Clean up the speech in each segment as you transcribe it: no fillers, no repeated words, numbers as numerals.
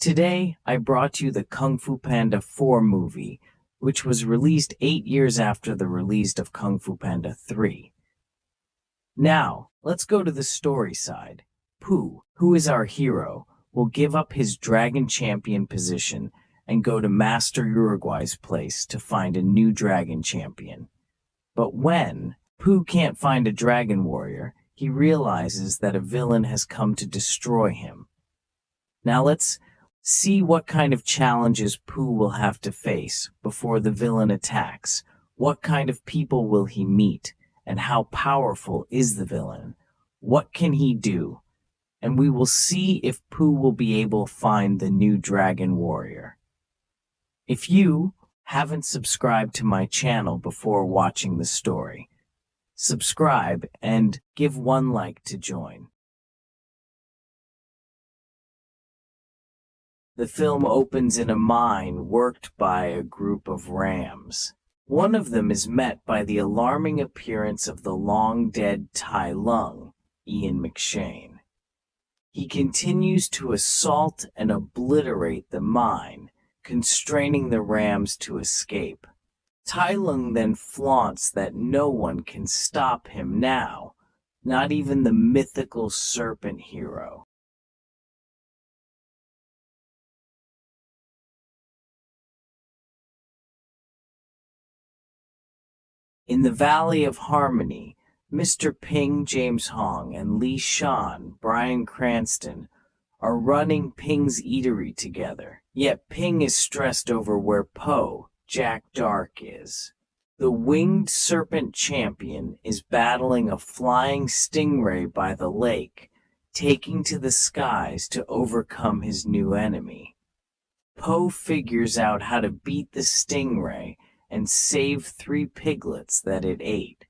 Today, I brought you the Kung Fu Panda 4 movie, which was released 8 years after the release of Kung Fu Panda 3. Now, let's go to the story side. Pooh, who is our hero, will give up his dragon champion position and go to Master Uruguay's place to find a new dragon champion. But when Pooh can't find a dragon warrior, he realizes that a villain has come to destroy him. Now let's see what kind of challenges Pooh will have to face before the villain attacks. What kind of people will he meet? And how powerful is the villain? What can he do? And we will see if Pooh will be able to find the new dragon warrior. If you haven't subscribed to my channel before watching the story, subscribe and give one like to join. The film opens in a mine worked by a group of rams. One of them is met by the alarming appearance of the long-dead Tai Lung, Ian McShane. He continues to assault and obliterate the mine, constraining the rams to escape. Tai Lung then flaunts that no one can stop him now, not even the mythical serpent hero. In the Valley of Harmony, Mr. Ping, James Hong, and Lee Shan, Bryan Cranston, are running Ping's eatery together. Yet Ping is stressed over where Po, Jack Dark, is. The winged serpent champion is battling a flying stingray by the lake, taking to the skies to overcome his new enemy. Po figures out how to beat the stingray and save 3 piglets that it ate.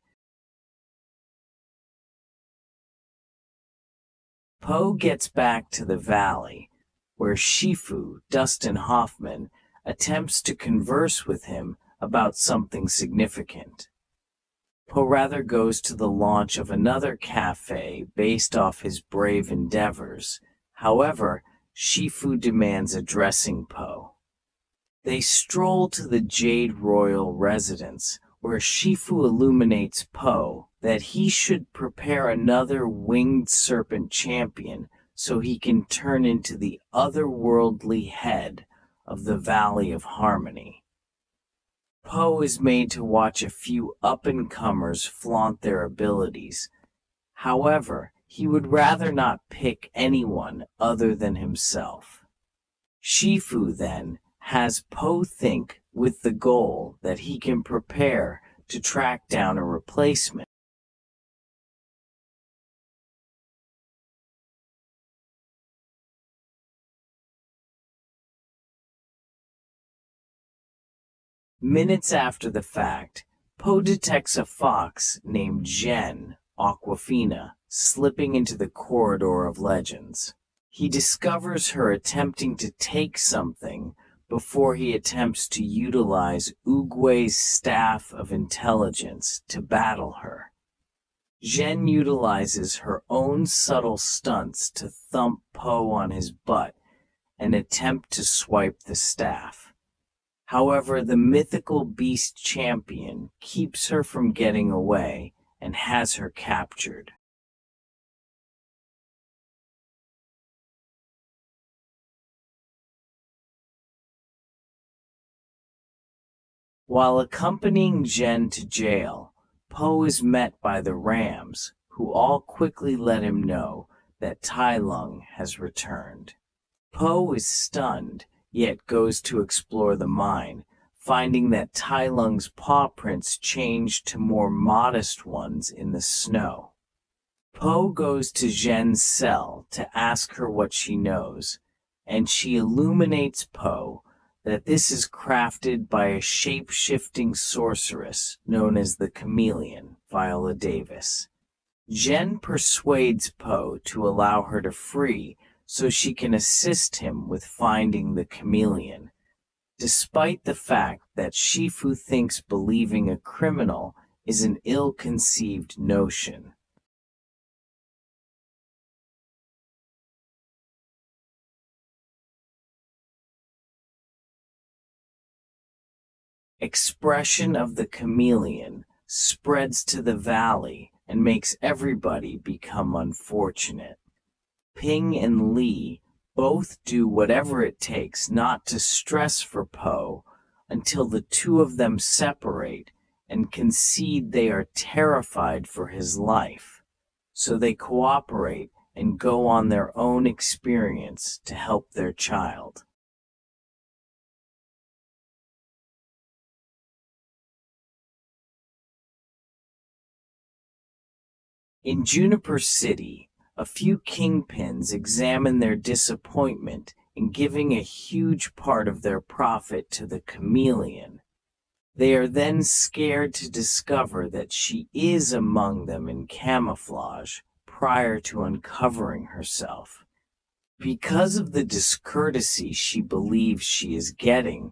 Po gets back to the valley, where Shifu, Dustin Hoffman, attempts to converse with him about something significant. Po rather goes to the launch of another cafe based off his brave endeavors. However, Shifu demands addressing Po. They stroll to the Jade Royal residence, where Shifu illuminates Po that he should prepare another winged serpent champion so he can turn into the otherworldly head of the Valley of Harmony. Po is made to watch a few up-and-comers flaunt their abilities. However, he would rather not pick anyone other than himself. Shifu, then, has Po think with the goal that he can prepare to track down a replacement. Minutes after the fact, Po detects a fox named Jen Aquafina slipping into the corridor of legends. He discovers her attempting to take something before he attempts to utilize Oogway's staff of intelligence to battle her. Jen utilizes her own subtle stunts to thump Po on his butt and attempt to swipe the staff. However, the mythical beast champion keeps her from getting away and has her captured. While accompanying Jen to jail, Po is met by the Rams, who all quickly let him know that Tai Lung has returned. Po is stunned, yet goes to explore the mine, finding that Tai Lung's paw prints changed to more modest ones in the snow. Po goes to Zhen's cell to ask her what she knows, and she illuminates Po that this is crafted by a shape-shifting sorceress known as the Chameleon, Viola Davis. Zhen persuades Po to allow her to free so she can assist him with finding the chameleon, despite the fact that Shifu thinks believing a criminal is an ill-conceived notion. expression of the chameleon spreads to the valley and makes everybody become unfortunate. Ping and Li both do whatever it takes not to stress for Po until the two of them separate and concede they are terrified for his life. So they cooperate and go on their own experience to help their child. In Juniper City, a few kingpins examine their disappointment in giving a huge part of their profit to the chameleon. They are then scared to discover that she is among them in camouflage prior to uncovering herself. Because of the discourtesy she believes she is getting,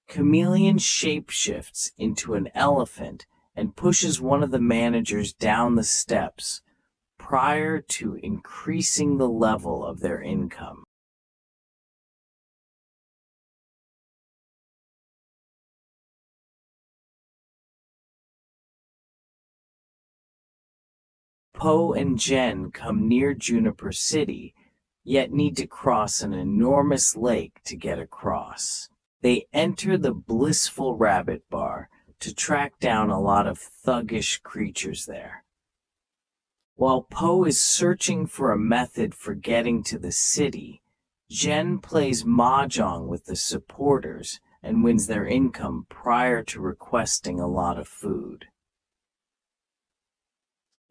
Chameleon shapeshifts into an elephant and pushes one of the managers down the steps prior to increasing the level of their income. Po and Jen come near Juniper City, yet need to cross an enormous lake to get across. They enter the blissful rabbit bar to track down a lot of thuggish creatures there. While Po is searching for a method for getting to the city, Jen plays mahjong with the supporters and wins their income prior to requesting a lot of food.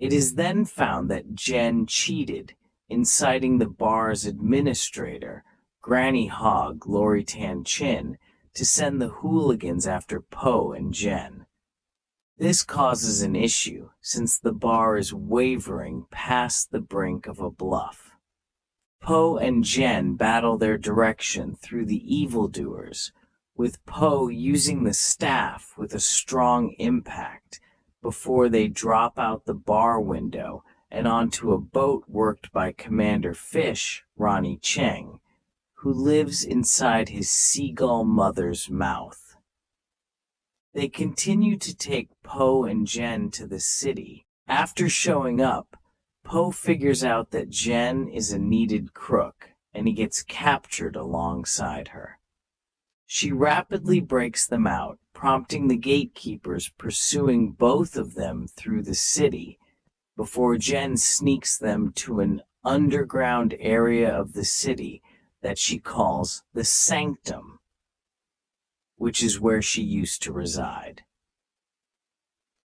It is then found that Jen cheated, inciting the bar's administrator, Granny Hog Lori Tan Chin, to send the hooligans after Po and Jen. This causes an issue since the bar is wavering past the brink of a bluff. Po and Jen battle their direction through the evildoers, with Po using the staff with a strong impact before they drop out the bar window and onto a boat worked by Commander Fish, Ronnie Cheng, who lives inside his seagull mother's mouth. They continue to take Po and Jen to the city. After showing up, Po figures out that Jen is a needed crook, and he gets captured alongside her. She rapidly breaks them out, prompting the gatekeepers pursuing both of them through the city, before Jen sneaks them to an underground area of the city that she calls the Sanctum, which is where she used to reside.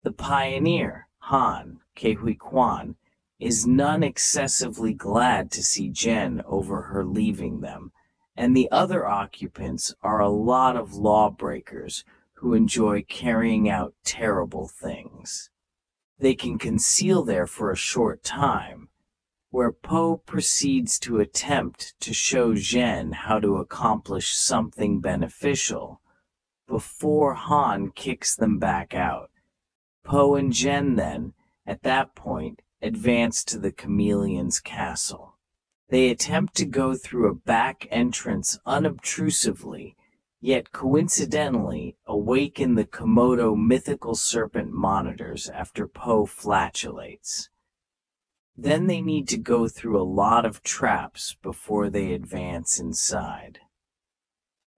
The pioneer, Han Kehui Kwan, is none excessively glad to see Jen over her leaving them, and the other occupants are a lot of lawbreakers who enjoy carrying out terrible things. They can conceal there for a short time, where Po proceeds to attempt to show Jen how to accomplish something beneficial, before Han kicks them back out. Po and Jen then, at that point, advance to the chameleon's castle. They attempt to go through a back entrance unobtrusively, yet coincidentally awaken the Komodo mythical serpent monitors after Po flatulates. Then they need to go through a lot of traps before they advance inside.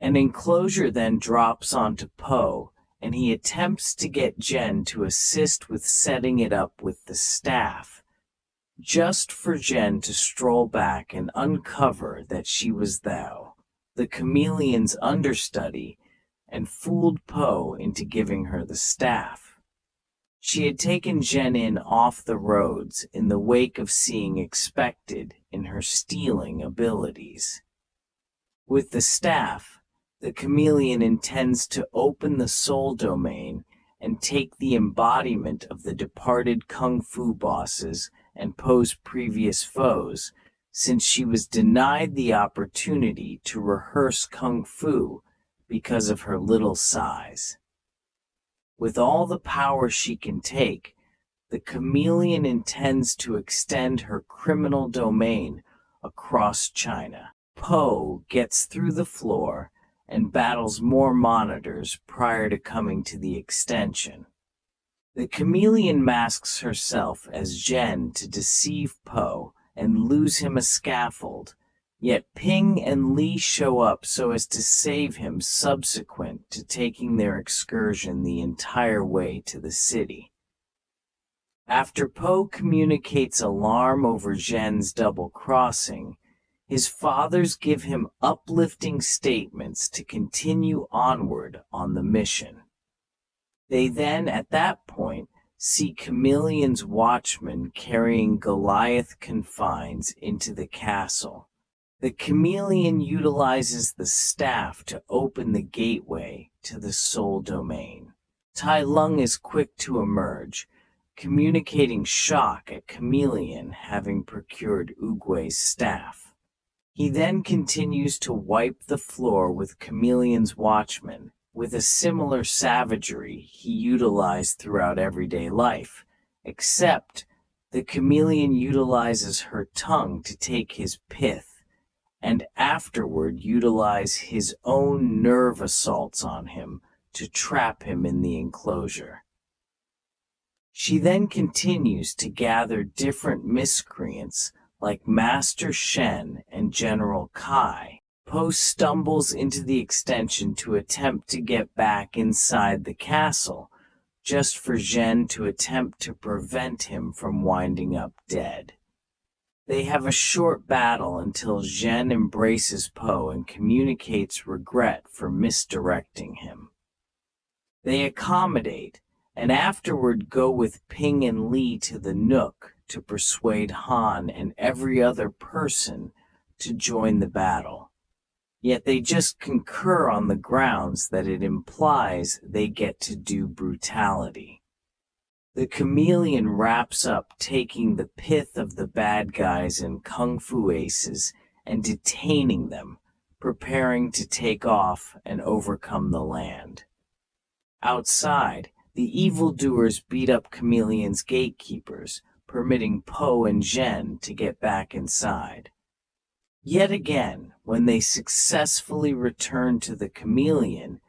An enclosure then drops onto Po, and he attempts to get Jen to assist with setting it up with the staff, just for Jen to stroll back and uncover that she was the chameleon's understudy, and fooled Po into giving her the staff. She had taken Jen in off the roads in the wake of seeing expected in her stealing abilities. With the staff, the chameleon intends to open the soul domain and take the embodiment of the departed Kung Fu bosses and Po's previous foes, since she was denied the opportunity to rehearse Kung Fu because of her little size. With all the power she can take, the chameleon intends to extend her criminal domain across China. Po gets through the floor and battles more monitors prior to coming to the extension. The chameleon masks herself as Jen to deceive Po and lose him a scaffold, yet Ping and Li show up so as to save him subsequent to taking their excursion the entire way to the city. After Po communicates alarm over Zhen's double-crossing, his fathers give him uplifting statements to continue onward on the mission. They then, at that point, see Chameleon's watchman carrying Goliath confines into the castle. The chameleon utilizes the staff to open the gateway to the soul domain. Tai Lung is quick to emerge, communicating shock at Chameleon having procured Oogway's staff. He then continues to wipe the floor with Chameleon's watchman, with a similar savagery he utilized throughout everyday life, except the chameleon utilizes her tongue to take his pith, and afterward utilize his own nerve assaults on him to trap him in the enclosure. She then continues to gather different miscreants like Master Shen and General Kai. Po stumbles into the extension to attempt to get back inside the castle, just for Zhen to attempt to prevent him from winding up dead. They have a short battle until Zhen embraces Po and communicates regret for misdirecting him. They accommodate, and afterward go with Ping and Li to the Nook to persuade Han and every other person to join the battle. Yet they just concur on the grounds that it implies they get to do brutality. The chameleon wraps up taking the pith of the bad guys and Kung Fu aces and detaining them, preparing to take off and overcome the land. Outside, the evildoers beat up Chameleon's gatekeepers, permitting Po and Zhen to get back inside. Yet again, when they successfully return to the chameleon,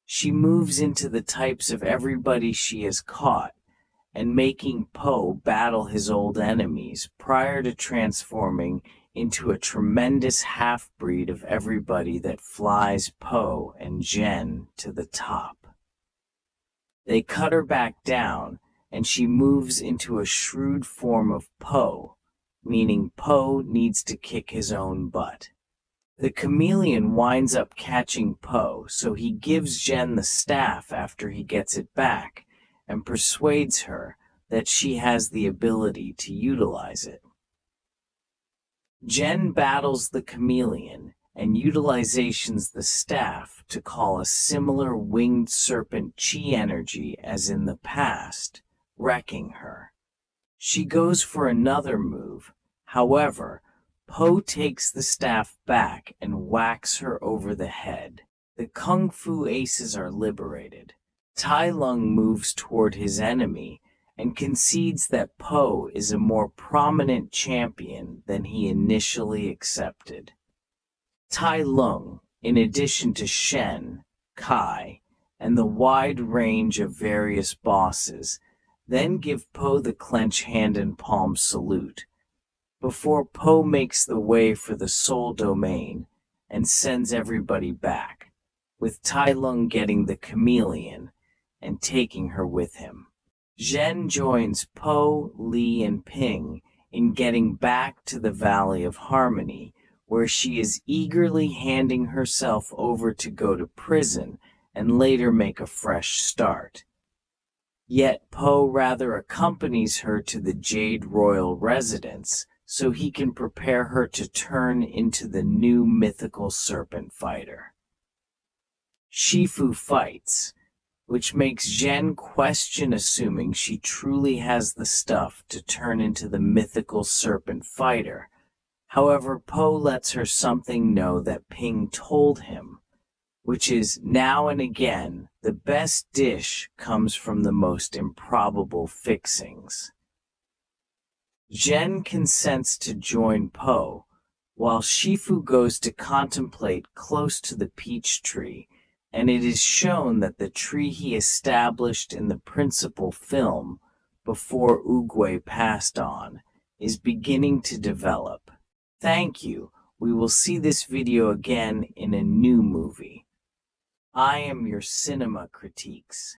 she moves into the types of everybody she has caught, and making Po battle his old enemies prior to transforming into a tremendous half-breed of everybody that flies Po and Zhen to the top. They cut her back down, and she moves into a shrewd form of Po, meaning Po needs to kick his own butt. The chameleon winds up catching Po, so he gives Zhen the staff after he gets it back, and persuades her that she has the ability to utilize it. Zhen battles the chameleon, and utilizations the staff to call a similar winged serpent chi energy as in the past, wrecking her. She goes for another move, however, Po takes the staff back and whacks her over the head. The Kung Fu aces are liberated. Tai Lung moves toward his enemy and concedes that Po is a more prominent champion than he initially accepted. Tai Lung, in addition to Shen, Kai, and the wide range of various bosses, then give Po the clench hand and palm salute, before Po makes the way for the soul domain and sends everybody back, with Tai Lung getting the chameleon and taking her with him. Zhen joins Po, Li, and Ping in getting back to the Valley of Harmony, where she is eagerly handing herself over to go to prison and later make a fresh start. Yet Po rather accompanies her to the Jade Royal residence so he can prepare her to turn into the new mythical serpent fighter. Shifu fights, which makes Zhen question assuming she truly has the stuff to turn into the mythical serpent fighter. However, Po lets her something know that Ping told him, which is, now and again, the best dish comes from the most improbable fixings. Zhen consents to join Po, while Shifu goes to contemplate close to the peach tree, and it is shown that the tree he established in the principal film before Oogway passed on is beginning to develop. Thank you. We will see this video again in a new movie. I am your cinema critiques.